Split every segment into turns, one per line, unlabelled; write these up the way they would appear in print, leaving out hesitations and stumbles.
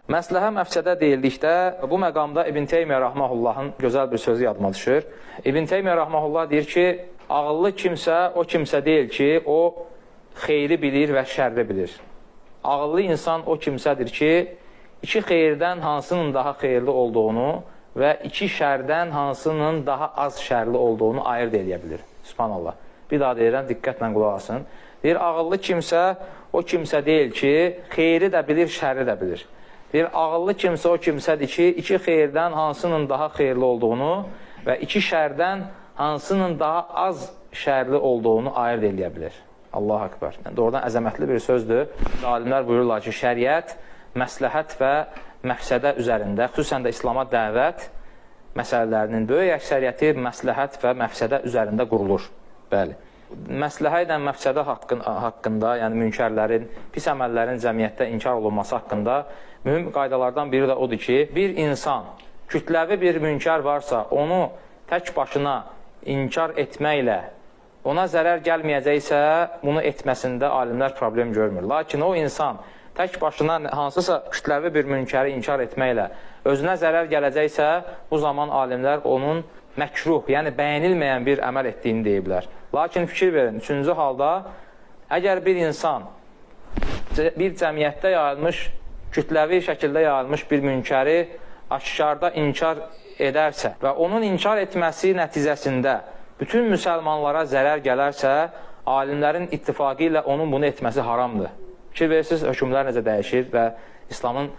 Məsləhə məfsədə deyildikdə, bu məqamda İbn Teymiyyə Rahmahullahın gözəl bir sözü yadıma düşür. İbn Teymiyyə Rahmahullah deyir ki, ağıllı kimsə o kimsə deyil ki, o xeyri bilir və şərri bilir. Ağıllı insan o kimsədir ki, iki xeyirdən hansının daha xeyirli olduğunu və iki şərdən hansının daha az şərli olduğunu ayırt edə bilir. Subhanallah. Bir daha deyirəm, diqqətlə qulaq asın. Deyir, ağıllı kimsə o kimsə deyil ki, xeyri də bilir, şərri də bilir. Deyir, ağıllı kimsə o kimsədir ki, iki xeyirdən hansının daha xeyirli olduğunu və iki şərdən hansının daha az şərli olduğunu ayırt edə bilir. Allah-u Akbar. Doğrudan əzəmətli bir sözdür. Alimlər buyururlar ki, şəriət, məsləhət və məfsədə üzərində, xüsusən də İslama dəvət məsələlərinin böyük əksəriyyəti məsləhət və məfsədə üzərində qurulur. Bəli. Məsləhə ilə məfsədə haqqında, yəni münkərlərin, pis əməllərin cəmiyyətdə inkar olunması haqqında mühüm qaydalardan biri də odur ki, bir insan kütləvi bir münkər varsa, onu tək başına inkar etməklə ona zərər gəlməyəcəksə, bunu etməsində alimlər problem görmür. Lakin o insan tək başına hansısa kütləvi bir münkəri inkar etməklə özünə zərər gələcəksə, bu zaman alimlər onun məkruh, yəni bəyənilməyən bir əməl etdiyini deyiblər. Lakin fikir verin, üçüncü halda, əgər bir insan bir cəmiyyətdə yayılmış, kütləvi şəkildə yayılmış bir münkəri aşkarda inkar edərsə və onun inkar etməsi nəticəsində bütün müsəlmanlara zərər gələrsə, alimlərin ittifaqı ilə onun bunu etməsi haramdır. Fikir verirsiniz, hökmlər necə dəyişir və İslamın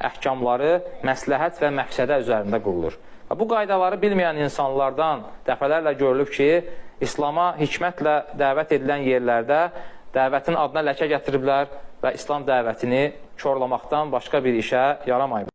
əhkamları məsləhət və məqsədə üzərində qurulur. Bu qaydaları bilməyən insanlardan dəfələrlə görülüb ki, İslama hikmətlə dəvət edilən yerlərdə dəvətin adına ləkə gətiriblər və İslam dəvətini korlamaqdan başqa bir işə yaramayıb.